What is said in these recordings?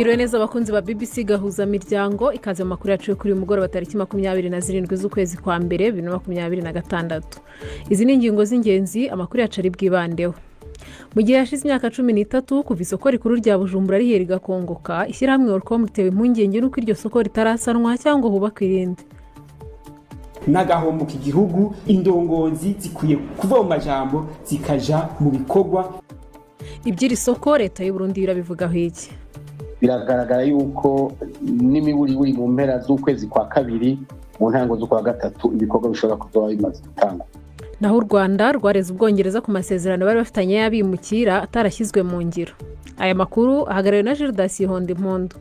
Mwiriwe neza abakunzi ba BBC gahuza miryango ikaze mu makuru yacu kuri mugoroba tariki 27 z'ukwezi kwa mbere 2026. Izi ni ingingo z'ingenzi amakuru yacu ari bwibandeho. Mu gihe yashize imyaka 13 kuva isoko rikuru rya Bujumbura rihera igakongoka, ishyirahamwe Orcom ritewe impungenge nuko iryo soko ritarasanwa cyangwa hubakwa irindi. N'agahombo k'igihugu, indongozi zikwiye kuva mu majambo zikaja mu bikorwa. Iby'iri soko leta y'u Burundi irabivugaho iki? Biragaragara yuko n'imiburi mu mpera z'ukwezi kwa kabiri mu ntango z'ukwa gatatu ibikorwa bishobora kuzoba bimaze gutangwa. Naho u Rwanda rwareze Ubwongereza ku masezerano bari bafitanye y'abimukira atarashyizwe mu ngiro. Aya makuru ahagarariwe na Gildas Hondimpondo.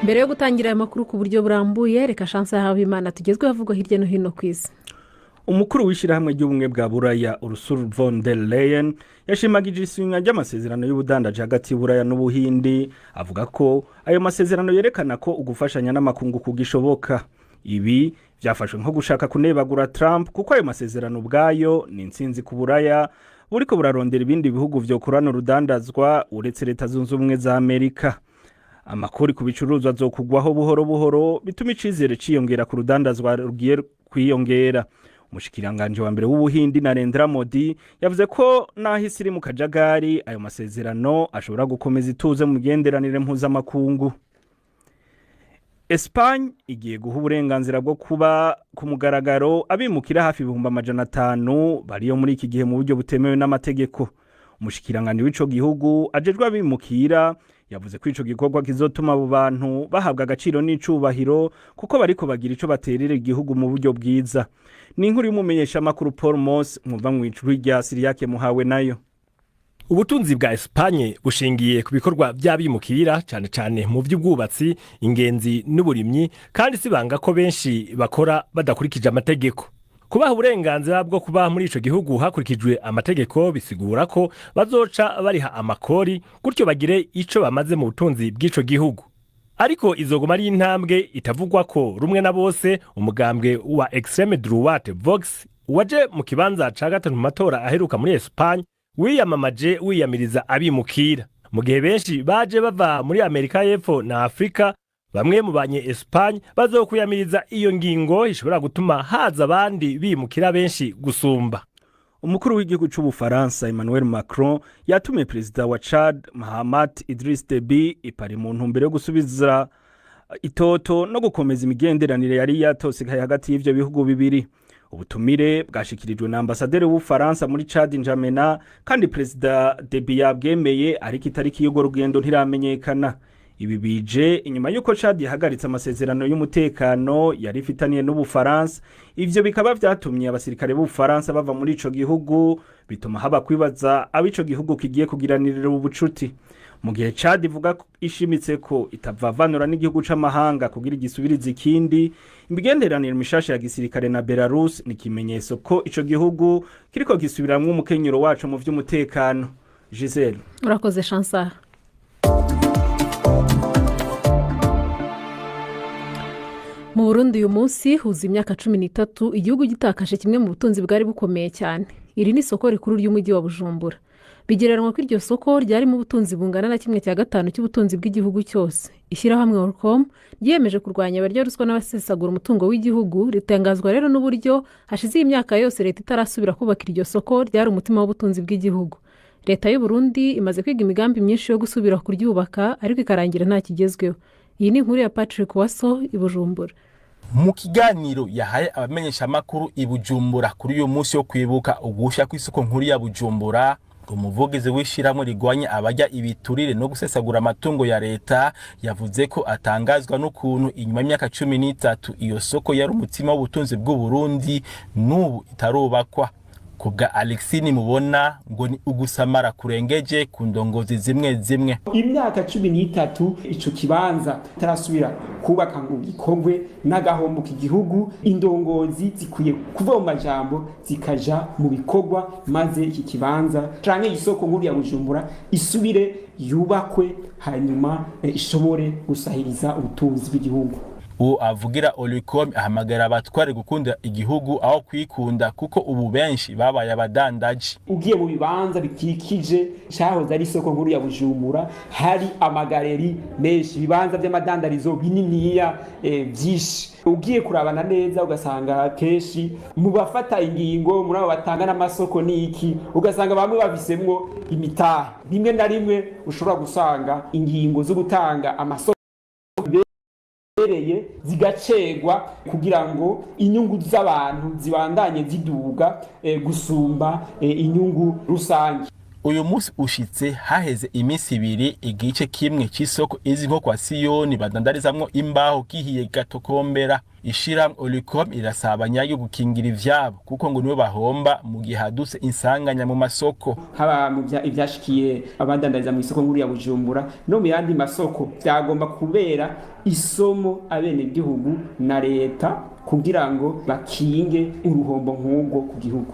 Mbere yo gutangira aya makuru ku buryo burambuye, reka Chance Habimana tugezwe havugwa hirya no hino ku isi. Umukuru w'ishyirahamwe ry'ubumwe bwa Buraya Ursula von der Leyen yashimagije isinywa ry'amasezerano y'ubudandaji hagati y'Uburaya n'Ubuhindi, avuga ko ayo masezerano yerekana ko ugufashanya n'amakungu kugishoboka. Ibi byafashwe nko gushaka kunebagura Trump kuko ayo masezerano ubwayo ni intsinzi ku Buraya buriko burarondera ibindi bihugu vyokorana urudandazwa uretse leta zunze ubumwe za Amerika. Amakori ku bicuruzwa azokugwaho buhoro buhoro bituma icizere ciyongera ku rudandazwa rugiye kwiyongera. Umushikiranganje wa mbere w'Ubuhindi Narendra Modi yavuze ko nahise iri mu kajagari ayo masezerano ashobora gukomeza ituze mu migenderanire mpuzamakungu. Espagne igiye guha uburenganzira bwo kuba ku mugaragaro abimukira hafi 500 bariyo muri iki gihe mu buryo butemewe n'amategeko. Umushikiranganje w'ico gihugu ajejwe abimukira yavuze ko ico gikorwa kizotuma abo bantu bahabwa agaciro n'icubahiro kuko bariko bagira ico baterera igihugu mu buryo bwiza. Ni inkuru y'umumenyesha makuru Paul Moss muva mu icuri rya Siriyake muhawe nayo. Ubutunzi bwa Espagne bushingiye ku bikorwa by'abimukira cyane cyane mu by'ubwubatsi, ingenzi n'uburimyi, kandi sibanga ko benshi bakora badakurikije amategeko. Kubaha uburenganzira bwo kuba muri ico gihugu hakurikijwe amategeko bisigura ko bazoca bariha amakori gutyo bagire ico bamaze mu butunzi bw'ico gihugu. Ariko izoguma ari intambwe itavugwa ko rumwe na bose. Umugambwe wa Extreme Droite Vox waje mu kibanza ca gatatu mu matora aheruka muri Espagne wiyamamaje wiyamiriza abimukira mu gihe benshi baje bava muri Amerika y'Epfo na Afrika. Bamwe mu banye Espagne bazokuyamiriza iyo ngingo ishobora gutuma haza abandi bimukira benshi gusumba. Umukuru w'igihugu c'Ubufaransa Emmanuel Macron yatumye perezida wa Chad Mahamat Idriss Deby ipari mu ntumbero yo gusubiza itoto no gukomeza imigenderanire yari yatosekaye hagati y'ivyo bihugu bibiri. Ubutumire bwashikirijwe na ambasaderi w'Ubufaransa muri Chad N'Djamena, kandi perezida Deby yabwemeye ariko itariki y'urwo rugendo ntiramenyekana. Ibi bije inyuma yuko Chad yahagaritse amasezerano y'umutekano yari ifitaniye n'Ubufaransa. Ivyo bikaba vyatumye abasirikare b'Ubufaransa bava muri ico gihugu, bituma haba kwibaza abico gihugu kigiye kugiranirira ubucuti. Mu gihe Chad ivuga ishimitse ko itavavanura n'igihugu c'amahanga kugira igisubiriza ikindi, imigenderanire mishasha ya gisirikare na Belarus ni kimenyetso ko ico gihugu kiriko gisubiramwo umukenyero wacu mu vy'umutekano. Giselle, urakoze Chance. Mu Burundi uyu munsi huza imyaka 13 igihugu gitakaje kimwe mu butunzi bwari bukomeye cyane. Iri ni isoko rikuru ry'umujyi wa Bujumbura. Bigereranwa ko iryo soko ryari mu butunzi bungana na 1/5 cy'ubutunzi bw'igihugu cyose. Ishyirahamwe Orcom ryiyemeje kurwanya abarya ruswa n'abasesagura umutungo w'igihugu. Ritangazwa rero n'uburyo hashize imyaka yose leta itarasubira kubaka iryo soko ryari umutima w'ubutunzi bw'igihugu. Leta y'u Burundi imaze kwiga imigambi myinshi yo gusubira kuryubaka ariko ikarangira nta kigezweho. Iyi ni inkuru ya Patrick Waso i Bujumbura. Mu kiganiro yahaye abamenyesha makuru i Bujumbura kuri uyu munsi yo kwibuka ugusha kw'isoko nkuru ya Bujumbura, umuvugizi w'ishiramwe rigwanya abajya ibiturire no gusesagura amatungo ya leta yavuze ko atangazwa n'ukuntu inyuma y'imyaka 13 iyo soko yari umutima w'ubutunzi bw'u Burundi n'ubu itarubakwa. Kubwa Alexini mubona ngo ni ugusamara kurengeje ku ndongozi zimwe zimwe. Imyaka 13 ico kibanza tarasubira kubaka ngo gikorwe n'agahombo k'igihugu, indongozi zikwiye kuva mu majambo zikaja mu bikorwa maze iki kibanza canke isoko nkuru ya Bujumbura isubire yubakwe hanyuma ishobore gusahiriza ubutunzi bw'igihugu. uwo avugira Olicom ahamagara abatware gukunda igihugu aho kwikunda kuko ubu benshi babaye abadandaji. Ugiye mu bibanza bikikije cyahoze ari isoko nkuru ya Bujumbura hari amagaleri menshi, ibibanza by'amadandarizo bininiya byinshi. Ugiye kurabana neza ugasanga keshi mu bafata ingingo muri abo batanga n'amasoko niki, ugasanga bamwe bavisemwo imitahe. Rimwe na rimwe ushobora gusanga ingingo zo gutanga amasoko zigacegwa kugira ngo inyungu z'abantu zibandanye ziduga gusumba inyungu rusange. Uyu munsi ushitse haheze iminsi ibiri igice kimwe cy'isoko izi nko kwa Siyoni badandarizamwo imbaho kihiye gatokombera. Ishiramwe Olicom irasaba nyayo gukingira ivyabo kuko ngo niwe bahomba mu gihe hadutse insanganya mu masoko. Haba mu ivyashikiye abandandariza mu isoko nkuru ya Bujumbura no mu yandi masoko byagomba kubera isomo abene gihugu na leta kugira ngo bakinge uruhombo nk'ubwo ku gihugu.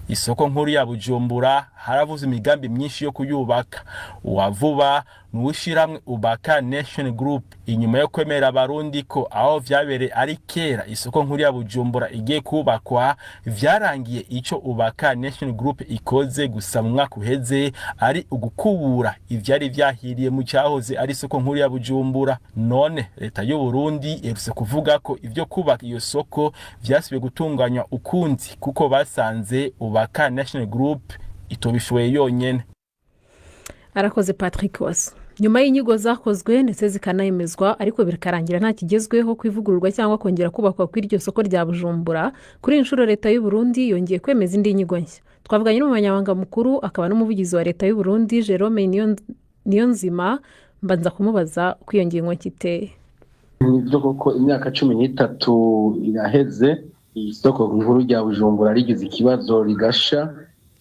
Isoko nkuru ya Bujumbura haravuze imigambi myinshi yo kuyubaka. Uwavuba nuwishiramwe Ubaka Nation Group inyuma yo kwemera abarundi ko aho vyabere ari kera isoko nkuru ya Bujumbura igiye kubakwa, vyarangiye ico Ubaka Nation Group ikoze gusa mu mwaka uheze ari ugukubura ivyari vyahiriye mu cyahoze ari isoko nkuru ya Bujumbura. None leta y'u Burundi iherutse kuvuga ko ivyo kubaka iyo soko vyasubiye gutunganywa ukundi kuko basanze Ubaka National Group itobishoboye yonyene. Arakoze Patrick Waso. Nyuma y'inyigo zakozwe ndetse zikanayemezwa ariko bikarangira nta kigezweho kwivugururwa cyangwa kongera kubakwa kw'iryo soko rya Bujumbura, kuri inshuro leta y'u Burundi yongeye kwemeza indi nyigo nshya. Twavuganye n'umunyamabanga mukuru akaba n'umuvugizi wa leta y'u Burundi Jerome Niyonzima, mbanza kumubaza uko iyo ngingo kiteye. Nibyo koko imyaka 13 iraheze isoko nkuru rya Bujumbura rigize ikibazo rigasha,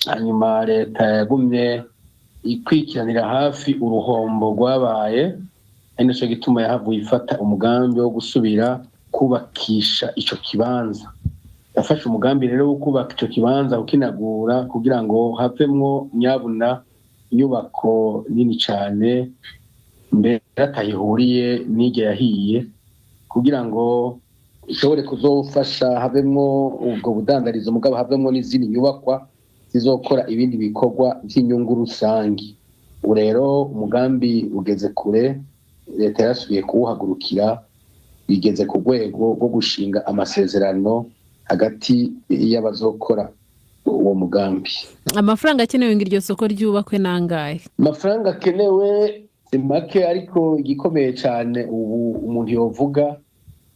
hanyuma leta yagumye ikwikiranira hafi uruhombo rwabaye, naco gituma yahavuye ifata umugambi wo gusubira kubakisha ico kibanza. Yafashe umugambi rero wo kubaka ico kibanza ukinagura kugira ngo havemwo nyabuna inyubako nini cyane mbere atayihuriye n'ijya yahiye, kugira ngo ishobore kuzofasha havemwo ubwo budandarizo mugabo havemwo n'izindi nyubakwa zizokora ibindi bikorwa by'inyungu rusangi. Urero umugambi ugeze kure, leta yasubiye kuwuhagurukira, bigeze ku rwego rwo gushinga amasezerano hagati y'abazokora uwo mugambi. Amafaranga akenewe ngo iryo soko ryubakwe nangahe? Amafaranga akenewe make, ariko igikomeye cyane ubu umuntu yovuga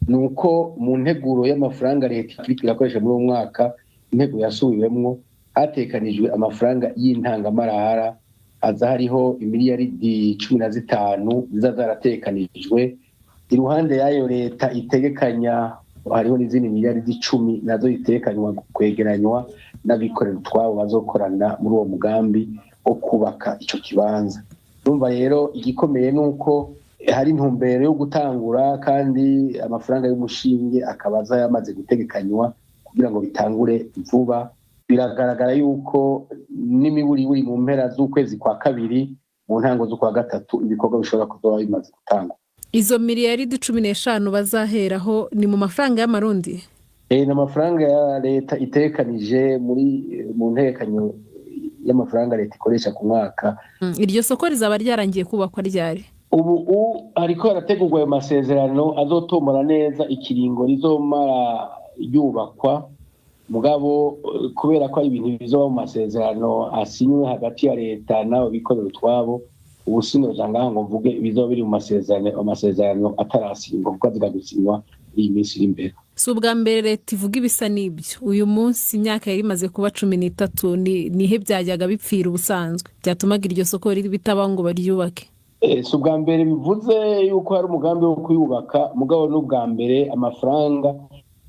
nuko mu nteguro y'amafaranga leta irakoresha muri uwo mwaka, intego yasubiwemwo hatekanijwe amafaranga y'intangamarara aza hariho imiliyaridi 15 ziza zaratekanijwe. Iruhande yayo leta itegekanya hariho n'izindi miliyaridi 10 nazo itekanywa kwegeranywa n'abikorera utwabo bazokorana muri uwo mugambi wo kubaka ico kibanza. Urumva rero igikomeye nuko hari intumbero yo gutangura kandi amafaranga y'umushinge akabaza yamaze gutegekanywa kugira ngo bitangure vuba. Biragaragara yuko n'imiburi mu mpera z'ukwezi kwa kabiri mu ntango z'ukwa gatatu ibikorwa bishobora kuzoba bimaze gutangwa. Izo miliyaridi 15 bazaheraho ni mu mafaranga y'amarundi? N'amafaranga ya leta itekanije mu ntekanyo y'amafaranga leta ikoresha ku mwaka. Iryo soko rizaba ryarangiye kubakwa ryari? Ubu ariko harategurwa ayo masezerano azotomora neza ikiringo rizomara yubakwa, mugabo kubera ko ari ibintu bizoba mu masezerano asinywe hagati ya leta n'abo bikorera utwabo, ubu sinoja ngaha ngo mvuge bizoba biri mu masezerano atarasinywa kuko aziga gusinywa iyi minsi iri imbere. Si ubwa mbere leta ivuga ibisa n'ibyo. Uyu munsi imyaka yari imaze kuba 13 nihe byajyaga bipfira ubusanzwe byatumaga iryo soko bitaba ngo baryubake? Si ubwa mbere bivuze yuko hari umugambi wo kuyubaka, mugabo n'ubwa mbere amafaranga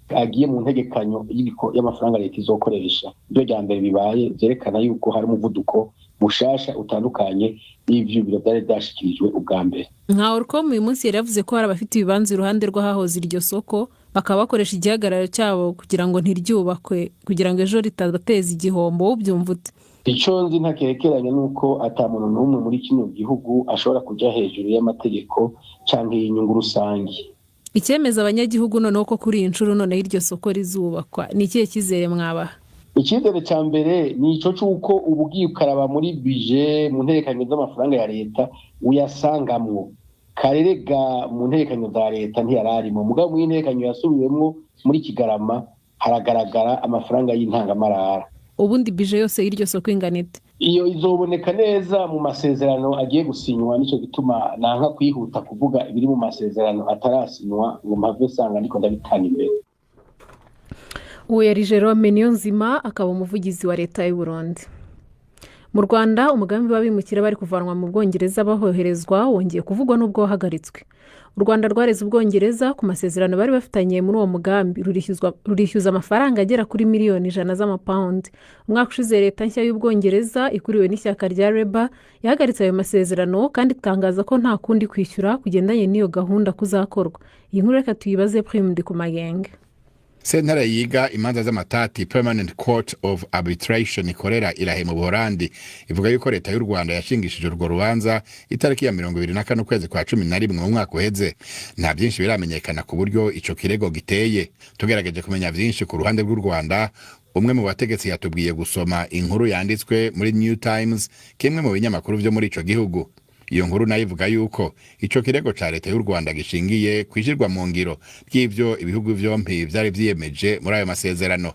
agiye mu ntegekanyo y'amafaranga leta izokoresha. Ibyo rya mbere bibaye byerekana yuko hari umuvuduko mushasha utandukanye n'ivyo biro byari byashikirijwe ubwa mbere. Nka Orcom uyu munsi yari yavuze ko hari abafite ibibanza iruhande rw'ahahoze iryo soko bakaba bakoresha igihagararo cyabo kugira ngo ntiryubakwe, kugira ngo ejo ritabateza igihombo. Ubyumva ute? Ico nzi ntakerekeranye nuko atamuntu n'umwe muri kino gihugu ashobora kujya hejuru y'amategeko canke y'inyungu rusangi. icyemeza abanyagihugu noneho ko kuri iyi nshuro noneho iryo soko rizubakwa ni ikihe cyizere mwabaha? icyizere cya mbere ni icyo cy'uko uba ugiye ukaraba muri bije mu nterekanyo z'amafaranga ya leta uyasangamwo. Karerega mu nterekanyo za leta ntiyararimo, mugabo mu nterekanyo yasubiwemo muri Kigarama haragaragara amafaranga y'intangamarara. Ubundi bije yose y'iryo soko ingana ite? Iyo izoboneka neza mu masezerano agiye gusinywa, nicyo gituma nanka kwihuta kuvuga ibiri mu masezerano atarasinywa ngo mpave sanga ndiko ndabitana imbere. Uwo yari Jerome Niyonzima, akaba umuvugizi wa leta y'u Burundi. Mu Rwanda umugambi w'abimukira bari kuvanwa mu Bwongereza bahoherezwa wongeye kuvugwa n'ubwo wahagaritswe. U Rwanda rwareze Ubwongereza ku masezerano bari bafitanye muri uwo mugambi rurishyuza amafaranga agera kuri miliyoni 100 z'amapaundi. Umwaka ushize leta nshya y'Ubwongereza ikuriwe n'ishyaka rya Labour yahagaritse ayo masezerano kandi itangaza ko nta kundi kwishyura kugendanye n'iyo gahunda kuzakorwa. Iyi nkuru reka tuyibaze Prime Ndikumagenge. Sentare yiga imanza z'amatati Permanent Court of Arbitration ikorera Irahe mu Buholandi ivuga yuko leta y'u Rwanda yashingishije urwo rubanza itariki ya 24 ukwezi kwa 11 mu mwaka uheze. Nta byinshi biramenyekana ku buryo ico kirego giteye. Tugerageje kumenya byinshi ku ruhande rw'u Rwanda, umwe mu bategetsi yatubwiye gusoma inkuru yanditswe muri New Times, kimwe mu binyamakuru byo muri ico gihugu. Iyo nkuru nayo ivuga yuko ico kirego ca leta y'u Rwanda gishingiye kwishirwa mu ngiro ry'ivyo ibihugu vyompi vyari vyiyemeje muri ayo masezerano.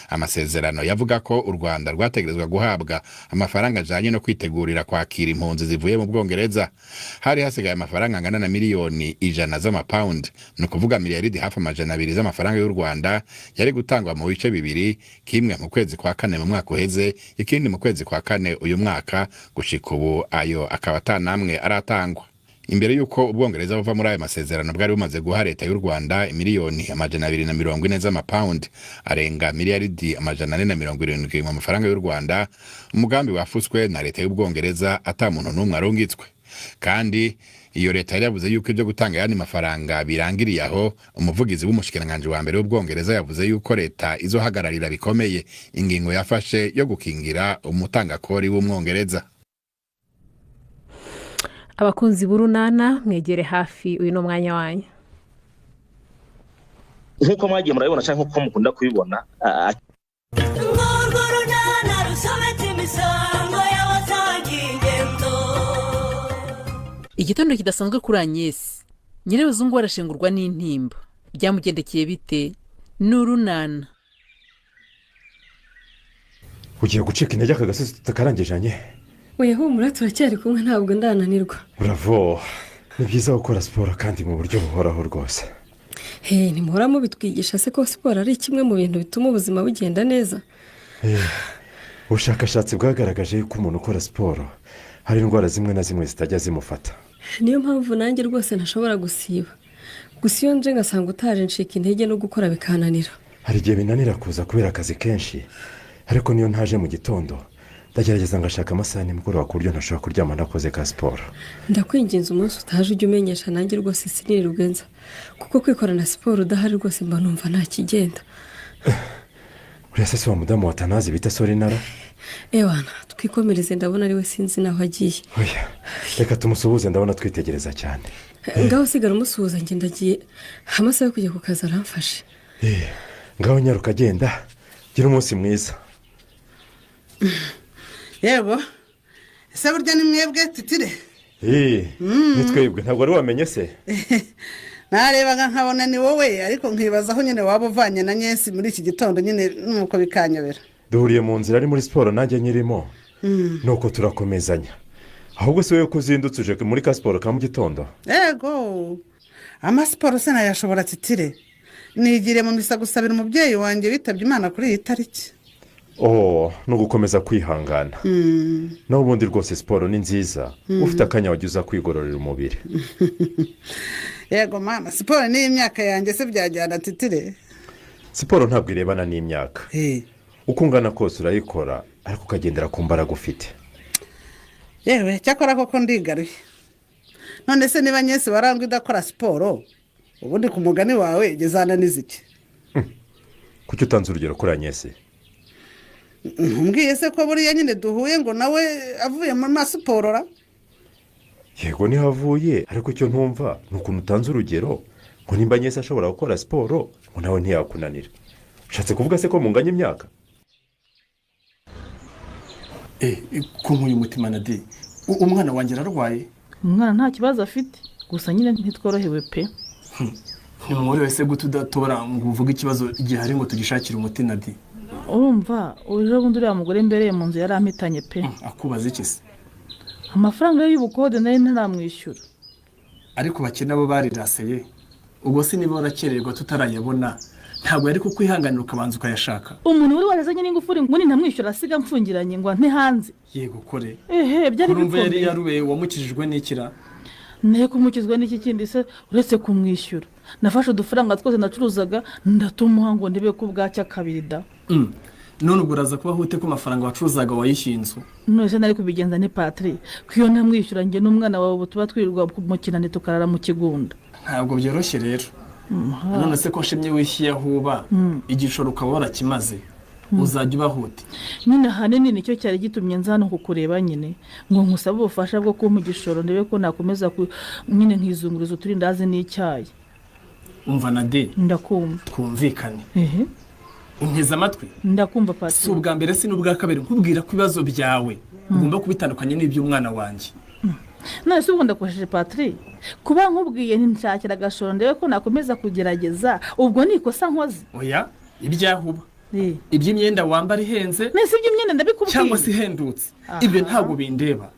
Amasezerano yavuga ko u Rwanda rwategerezwa guhabwa amafaranga ajanye no kwitegurira kwakira impunzi zivuye mu Bwongereza. Hari hasigaye amafaranga angana na miliyoni 100 z'amapaundi, no kuvuga miliyaridi hafi 200 z'amafaranga y'u Rwanda yari gutangwa mu bice bibiri, kimwe mu kwezi kwa 4 mu mwaka uheze, ikindi mu kwezi kwa 4 uyu mwaka. Gushika ubu ayo akaba atanamwe aratangwa. Imbere yuko Ubwongereza buva muri ayo masezerano bwari bumaze guha leta y'u Rwanda miliyoni 240 z'amapaundi, arenga miliyaridi 470 mu mafaranga y'u Rwanda. Umugambi wafuswe na leta y'Ubwongereza ata muntu n'umwe arungitswe, kandi iyo leta yavuze yuko ibyo gutanga yani mafaranga birangiriye aho. Umuvugizi w'umushikiranganje wa mbere w'Ubwongereza yavuze yuko leta izohagararira bikomeye ingingo yafashe yo gukingira umutangakori w'Umwongereza. Abakunzi b'urunana mwegere hafi uyu no mwanya wanyu. Nkuko mwagiye murabibona cyangwa nkuko mukunda kubibona, igitondo kidasanzwe kuri Agnes. Nyirabazungu arashengurwa n'intimba. Byamugendekeye bite? N'urunana. Ugiye gucika intege akagasozi tutakarangijanye? Oya humura, turacyari kumwe ntabwo ndananirwa. Bravo. Ni byiza gukora siporo kandi mu buryo buhoraho rwose. Ntimuhora mubitwigisha se ko siporo ari kimwe mu bintu bituma ubuzima bugenda neza? Ubushakashatsi bwagaragaje yuko umuntu ukora siporo hari indwara zimwe na zimwe zitajya zimufata. Niyo mpamvu nanjye rwose ntashobora gusiba. Gusa iyo nje ngasanga utaje ncika intege no gukora bikananira. Hari igihe binanira kuza kubera akazi kenshi, ariko niyo ntaje mu gitondo ndagerageza ngashaka amasaha nimugoroba ku buryo ntashobora kuryama nakoze ka siporo. Ndakwinginze umunsi utaje ujye umenyesha nanjye rwose sinirirwe nza, kuko kwikorana siporo udahari rwose mba numva nta kigenda. Uriya se wa mudamu wa Tanazi bita Sorinara? Ewana, twikomereze ndabona ari we sinzi naho agiye. Oya, reka tumusuhuze ndabona twitegereza cyane. Ngaho sigara umusuhuza njye ndagiye, amasaha yo kujya ku kazi aramfashe. Ngaho nyaruka agenda, gira umunsi mwiza. Yego, ese burya ni mwebwe Titire? Nitwebwe, ntabwo ari wamenye se? Narebaga nkabona ni wowe, ariko nkibaza aho nyine waba uvanye na Nyesi muri iki gitondo nyine nuko bikanyobera. Duhuriye mu nzira ari muri siporo nanjye nyirimo, nuko turakomezanya. Ahubwo se wewe kuzindutse uje muri ka siporo ka mu gitondo? Yego, amasiporo se nayashobora Titire. Nigire mu misa gusabira umubyeyi wanjye witabye Imana kuri iyi tariki. No gukomeza kwihangana. Naho ubundi rwose siporo ni nziza, ufite akanya wagiza kwigororera umubiri. Yego mama, siporo ni imyaka yanjye se byajyana Titire? Siporo ntabwo irebana n'imyaka. Uko ungana kose urayikora, ariko ukagendera ku mbaraga ufite. Yewe, cyakora koko ndigaruye. None se niba Nyesi warangwa idakora siporo, ubundi ku mugani wawe gezana n'iziki? Kuki utanze urugero kuri Nyesi? Mbwiye se ko buriya nyine duhuye ngo nawe avuye mu masiporo ra? Yego ni havuye, ariko cyo ntumva nukuntu utanze urugero ngo nimba nyese ashobora gukora siporo ngo nawe ntiyakunanira. Ushatse kuvuga se ko munganya imyaka? ko nk'uyu mutima Nadi umwana wanjye ararwaye. Umwana nta kibazo afite gusa nyine ntitworohewe pe. Ntimworohewe se gute udatora ngo uvuge ikibazo gihari ngo tugishakire umuti Nadi? Urumva uje bundi uriya mugore mbereye mu nzu yari ampitanye pe. Akubaza iki se? Amafaranga y'ubukode nari ntaramwishyura. Ariko bakene abo bariraseye ubwo se niba warakererwa tutarayabona ntabwo yari kukwihanganira ukabanza ukayashaka. Umuntu wari warazanye n'ingufuri ngo nintamwishyura asiga mfungiranye ngo ante hanze. Yego kore. Byari bikomeye. Yari yarubeye wamukijijwe n'ikira. Naye kumukizwa n'iki kindi se uretse kumwishyura. Nafashe udufaranga twose nacuruzaga ndatumuha ngo ndebe ko bwacya kabiri da. None ubwo uraza kuba hute ko amafaranga wacuruzaga wayishinzwe. None se nari kubigenza ni Patrick kwiyo ntamwishyura nge n'umwana wawe tuba twirirwa mu kinani tukarara mu kigunda. Ntabwo byoroshye rero. None se ko nshimye wishyuye ahuba igishoro ukaba warakimaze uzajya ubahute. Nyine hanini nicyo cyari gitumye nza hano kukureba nyine ngo nkusaba ubufasha bwo kumpa igishoro ndebe ko nakomeza nyine nkizunguriza uturindazi n'icyayi. Umva Nadi ndakumva twumvikane. Unteze amatwi ndakumva Patrick. Si ubwa mbere si n'ubwa kabiri nkubwira ko ibibazo byawe ugomba kubitandukanya n'iby'umwana wanjye. None se ubu ndakoresheje Patrick kuba nkubwiye nshakira agashoro ndebe ko nakomeza kugerageza ubwo ni ikosa nkoze. Oya ibyahuba iby'imyenda wambara ihenze nese iby'imyenda ndabikubwiye cyangwa se ihendutse ibyo ntabwo bindeba.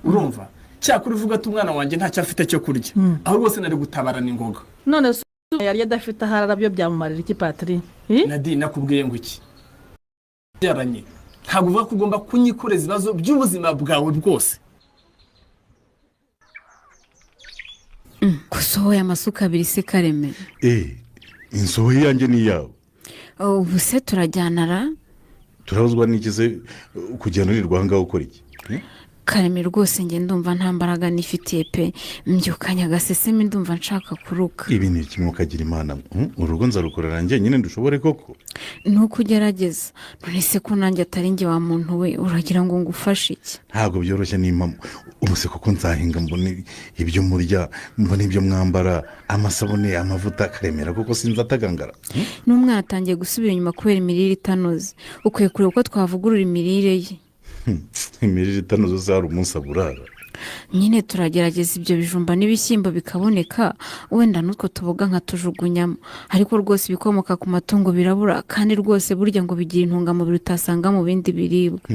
Urumva cyakuri uvuga ati umwana wanjye ntacyo afite cyo kurya aho rwose nari gutabarana ingoga. None se yari adafite hararabyo byamumarira iki Patrick? Nadi nakubwiye ngo iki yaranye ntabwo uvuga ko ugomba kunyikoreza ibibazo by'ubuzima bwawe bwose. Kusohoye amasuka abiri se Kareme. insohoye yanjye ni yawe. Ubu se turajyanara? Turabuzwa n'ikize kujyana urirwa ahangaha ukora iki? Kareme rwose nge ndumva nta mbaraga nifitiye pe mbyukanya agaseseme ndumva nshaka kuruka. Ibi ni kimwe ukagira imana urugo nzarukorera njye nyine ndushobore koko. Nuko ugerageza none se ko nanjye atari njye wa muntu we uragira ngo ngufashe iki? Ntabwo byoroshye n'impamo ubuse koko nzahinga mbone ibyo murya mbone ibyo mwambara amasabune amavuta Karemera kuko sinzi atagangara. N'umwana atangiye gusubira inyuma kubera imirire itanoze ukwiye kureba uko twavugurura imirire ye. Imirire itanoze zari umunsi aburara. Nyine turagerageza ibyo bijumba n'ibishyimbo bikaboneka wenda nutwo tuboga nkatujugunyamo ariko rwose ibikomoka ku matungo birabura kandi rwose burya ngo bigira intungamubiri utasanga mu bindi biribwa.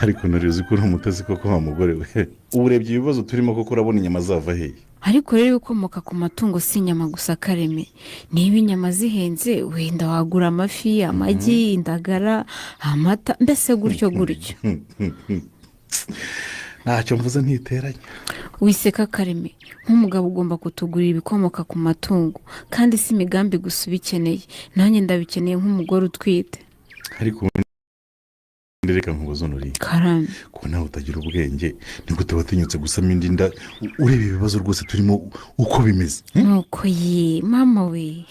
Ariko narizi ko uri umutesi koko wa mugore we uburebye ibibazo turimo koko urabona inyama zava hehe? Ariko rero ibikomoka ku matungo si inyama gusa Kareme niba inyama zihenze wenda wagura amafi amagi indagara amata mbese gutyo gutyo. Ntacyo mvuze ntiteranye. Wiseka Kareme nk'umugabo ugomba kutugurira ibikomoka ku matungo kandi si imigambi gusa ubikeneye nanjye ndabikeneye nk'umugore utwite. Ariko ndereka nkubazo nuri Karame ko nawe utagira ubwenge nigute watinyutse gusama indi nda ureba ibibazo rwose turimo uko bimeze? Nuko mama we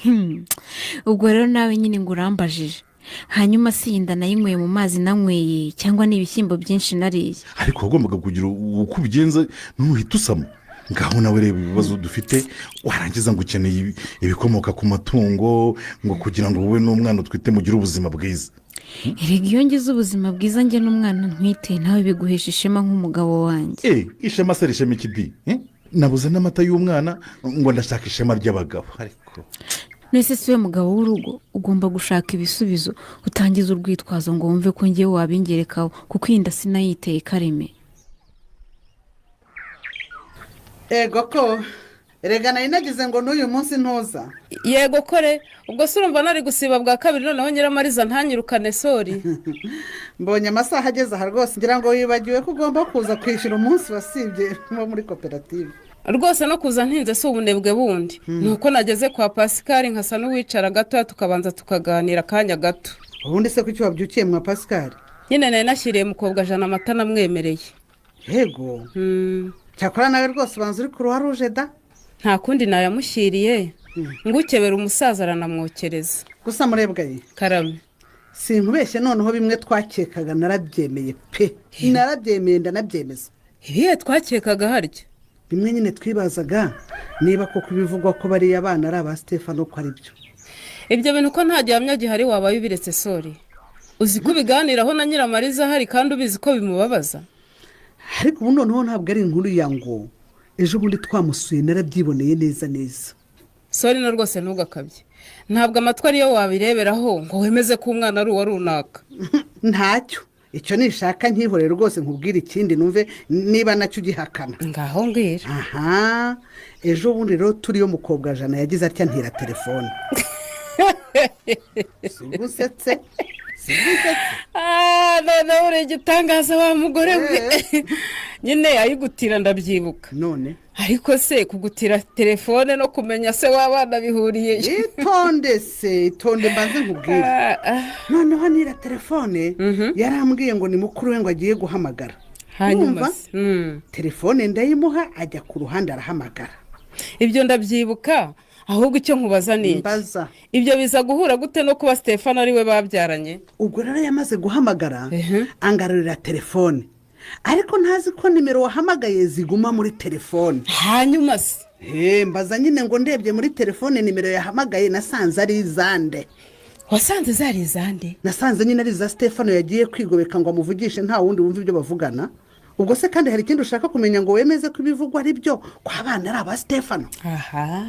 ubwo rero nawe nyine ngo urambajije hanyuma si inda nayinyweye mu mazi nanyweye cyangwa n'ibishyimbo byinshi nariye. Ariko wagombaga kugira uko ubigenza ntuhite usama. Ngaho nawe reba ibibazo dufite warangiza ngo ukeneye ibikomoka ku matungo ngo kugira ngo wowe n'umwana utwite mugire ubuzima bwiza. Erega iyo ngize ubuzima bwiza njye n'umwana ntwite nawe biguhesha ishema nk'umugabo wanjye. Ishema se rishema ikidi? Nabuze n'amata y'umwana ngo ndashaka ishema ry'abagabo. Ariko nese siwe mugabo w'urugo ugomba gushaka ibisubizo utangiza urwitwazo ngo wumve ko ngiye wabingerekaho kuko iyi nda sinayiteye Kareme. Ego ko erega nari nagize ngo n'uyu munsi ntuza. Yego kore ubwo se urumva nari gusiba bwa kabiri noneho Nyiramariza ntanyirukane sori. Mbonye amasaha ageze aha rwose ngira ngo wibagiwe ko ugomba kuza kwishyura umunsi wasibye nko muri koperative. Rwose no kuza ntinze si ubunebwe bundi nuko nageze kwa Pascal nkasa n'uwicara gato tukabanza tukaganira akanya gato. Ubundi se kuki wabyukiye mwa Pascal? Nyine nari nashyiriye mukobwa jana amata namwemereye. Yego cyakora nawe rwose ubanza uri ku ruha ruje da? Nta kundi nayamushyiriye ngukebera umusaza aranamwokereza. Gusa murebwa ye Karame sinkubeshye noneho bimwe twakekaga narabyemeye pe narabyemeye ndanabyemeza. Ibihe twakekaga harya bimwe nyine twibazaga niba koko bivugwa ko bariya abana ari aba Stefano ko ari byo. ibyo bintu ko nta gihamya gihari waba wibiretse sori uzi ko ubiganiraho na Nyiramariza ahari kandi ubizi ko bimubabaza. Ariko ubu noneho ntabwo ari inkuru ya ngo ejo bundi twamusuye narabyiboneye neza. Sori na rwose ntugakabye ntabwo amatwi ariyo wabireberaho ngo wemeze ko umwana ari uwa runaka. Ntacyo icyo nishaka nkihorere rwose nkubwire ikindi numve niba nacyo ugihakana. Ngaho mbwira. Aha ejo bundi rero turiyo mukobwa Jana yagize atya ntira telefone. Sugusetse none uri igitangaza wa mugore we nyine yayigutira ndabyibuka none ariko se kugutira telefone no kumenya se w'abana bihuriye itonde mbanze nkubwire noneho nira telefone yarambwiye ngo ni mukuru we ngo agiye guhamagara hanyuma telefone ndayimuha ajya ku ruhande arahamagara. Ibyo ndabyibuka ahubwo icyo nkubaza ni ibyo biza guhura gute no kuba Stefano ari we babyaranye. Ubwo rero yamaze guhamagara angarurira telefone ariko ntazi ko nimero wahamagaye ziguma muri telefone. Hanyuma se mbaza nyine ngo ndebye muri telefone nimero yahamagaye nasanze ari izande. Wasanze zari izande? Nasanze nyine ari za Stefano yagiye kwigobeka ngo amuvugishe nta wundi wumva ibyo bavugana. Ubwo se kandi hari ikindi ushaka kumenya ngo wemeze ko ibivugwa ari byo ko abana ari aba Stefano. Aha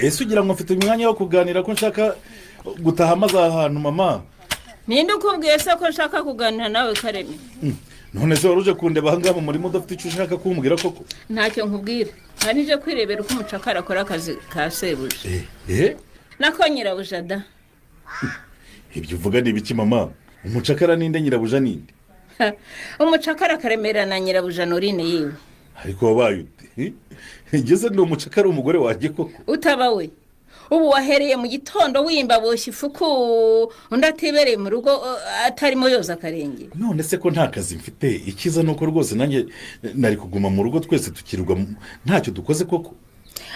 ese ugira ngo mfite umwanya wo kuganira ko nshaka gutaha amaze ahantu mama. Ninde ukubwiye se ko nshaka kuganira nawe Kareme? None se waruje kundeba ahangaha mu murimo udafite icyo ushaka kumbwira koko? Ntacyo nkubwira nkanije kwirebera uko umucakara akora akazi ka sebuja. Nako nyirabuja da. Ibyo uvuga ni ibiki mama? Umucakara ninde nyirabuja ninde? Umucakara Karemera na nyirabuja Norine yiwe. Ariko wabaye ute? Ngeze ndi umucakara umugore wanjye koko. Utaba we. Ubu wahereye mu gitondo wimba boshye ifuku undi atibereye mu rugo atarimo yoza akarenge. None se ko nta kazi mfite ikiza nuko rwose nanjye nari kuguma mu rugo twese tukirwa ntacyo dukoze koko.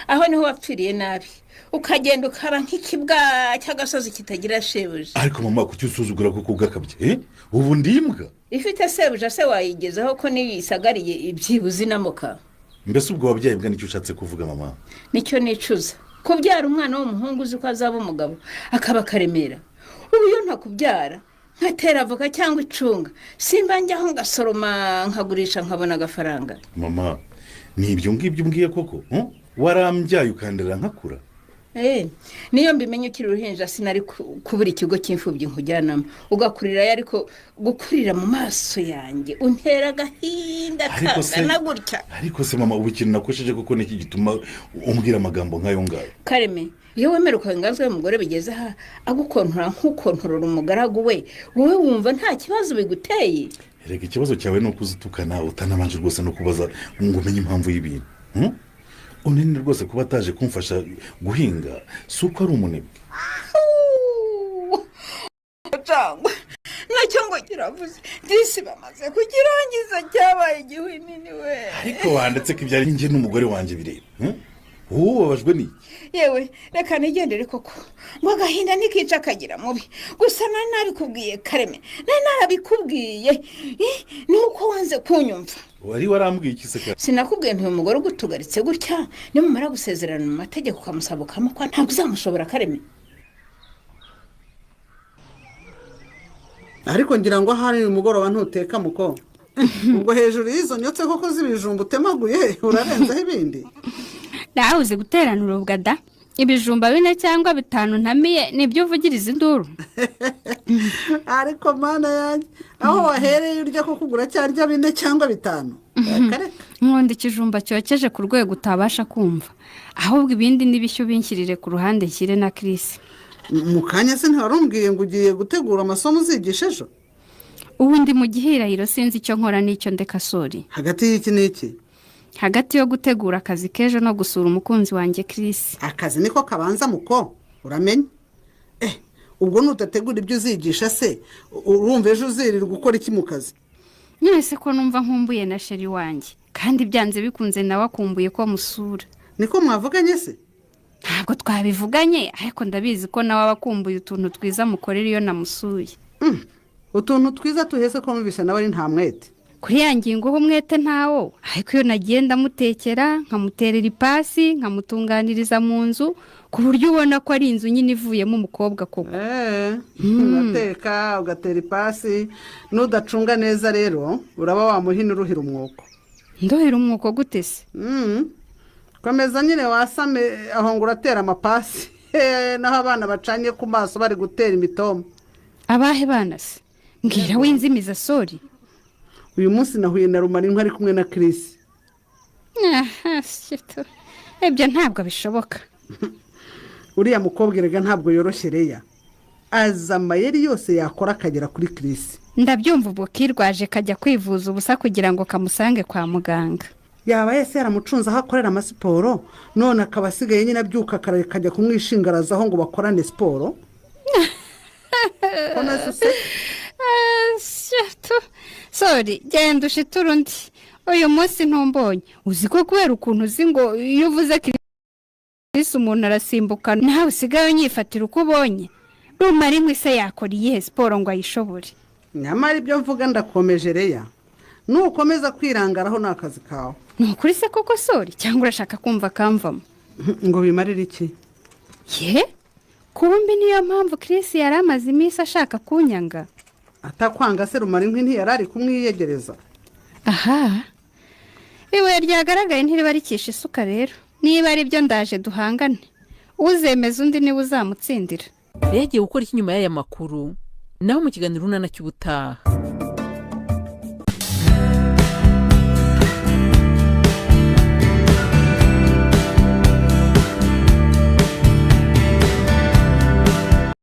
Aho niho wapfiriye nabi ukagenda ukaba nk'ikibwa cy'agasozi kitagira shebuja. Ariko mama kuki usuzugura koko ugakabye? Ubu ndimbwa ifite sebuja se wayigezaho ko niyisagariye ibyibuzi namuka. Mbese ubwo wabyaye bwa nicyo ushatse kuvuga mama? Nicyo nicuza kubyara umwana w'umuhungu uzi ko azaba umugabo akaba Karemera. Ubu iyo ntakubyara nkatera avoka cyangwa icunga simba njyaho ngasoroma nkagurisha nkabona agafaranga. Mama ni ibyo ngibyo umbwiye koko warambyaye ukandera nkakura. Niyo mbimenye ukiri uruhinja sinari kubura ikigo cy'imfubyi nkujyanamo ugakurira ariko gukurira mu maso yanjye untera agahinda kangana gutya. Ariko se mama ubu ikintu nakosheje koko niki gituma umbwira amagambo nk'ayo ngayo? Kareme iyo wemera ukangazwe umugore bigeze aha agukontora nk'ukontorora umugaragu we wowe wumva nta kibazo biguteye? Reka ikibazo cyawe no kuzitukana utanabanje rwose no kubaza ngo umenye impamvu y'ibintu. Unene rwose kuba ataje kumfasha guhinga si uko ari umunebwe. Nacyo ngo kiravuze disi bamaze kukirangiza cyabaye igihwinini we. Ariko wanditse ko ibyari njye n'umugore wanjye bireba. Wowe wabajwe ni? Yewe reka nigendere koko ngo agahinda nikica kagira mubi gusa nabikubwiye Kareme narabikubwiye nuko wanze kunyumva. Wari warambwiye iki se? Sinakubwiye ntuye umugore ugutugaritse gutya nimumara gusezerana mu mategeko kamusabukamo ko ntabwo uzamushobora Kareme. Ariko ngira ngo hari umugoroba ntuteka muko ubwo hejuru y'izo nyotse koko zibijumba utemaguye urarenzaho ibindi. Ndawuze guterana urubwa da ibijumba 4 cyangwa 5 ntamiye nibyo uvugiriza induru. Ariko mana yanjye aho wahereye urya ko kugura cyarya 4 cyangwa 5. Nkunda ikijumba cyokeje ku rwego utabasha kumva ahubwo ibindi nibishyo binshyirire ku ruhande nshyire na Chris. Mukanya se ntarumbwiye ngo ugiye gutegura amasomo uzigisha ejo? Ubu ndi mu gihirahiro sinzi icyo nkora n'icyo ndeka sori. Hagati y'iki n'iki? Hagati yo gutegura akazi kejo no gusura umukunzi wanjye Chris. Akazi niko kabanza muko uramenye? Ubwo nutategura ibyo uzigisha se urumva ejo uzirirwa gukora iki mu kazi? Nese ko numva nkumbuye na sheri wanjye kandi byanze bikunze nawe akumbuye ko musura. Niko mwavuganye se? Ntabwo twabivuganye ariko ndabizi ko nawe abakumbuye utuntu twiza mukorera iyo namusuye. utuntu twiza tuhese ko numvise nawe ari nta mwete. kuri ya ngingo ho umwete ntawo, ariko iyo nagiye ndamutekera nkamuterera ipasi nkamutunganiriza mu nzu ku buryo ubona ko ari inzu nyine ivuyemo umukobwa koko. ugateka ugatera ipasi n'udacunga neza rero uraba wamuhina uruhira umwuko. ndohera umwuko gute se? komeza nyine wasame aho ngo uratera amapasi naho abana bacanye ku maso bari gutera imitoma. abahe bana se? mbwira w'inzimiza sori. uyu munsi nahuye na Rumarinka ari kumwe na Chris. ibyo ntabwo bishoboka. uriya mukobwa erega ntabwo yoroshye Leya, azi amayeri yose yakora akagera kuri Chris. ndabyumva ubwo kirwaje kajya kwivuza ubusa kugira ngo kamusange kwa muganga. yaba yese yaramucunze aho akorera amasiporo none akaba asigaye nyine abyuka kajya kumwishingarazaho ngo bakorane siporo. sori genda ushiture undi, uyu munsi ntumbonye. uzi ko kubera ukuntu uzi ngo iyo uvuze Chris umuntu arasimbuka nawe usigaye unyifatira uko ubonye. Rumarinka se yakora iyihe siporo ngo ayishobore? nyamara ibyo mvuga ndakomeje Leya, nukomeza kwirangaraho ni akazi kawe. ni ukuri se koko sori cyangwa urashaka kumva kamvamo? ngo bimarire iki? kumbi niyo mpamvu Chris yari amaze iminsi ashaka kunyanga. atakwanga se Rumarinka ntiyari ari kumwiyegereza? aha, ibuye ryagaragaye ntiriba rikisha isuka rero. niba ari byo ndaje duhangane, uzemeza undi niwe uzamutsindira. yagiye gukora iki nyuma y'aya makuru? naho mu kiganiro runana cy'ubutaha.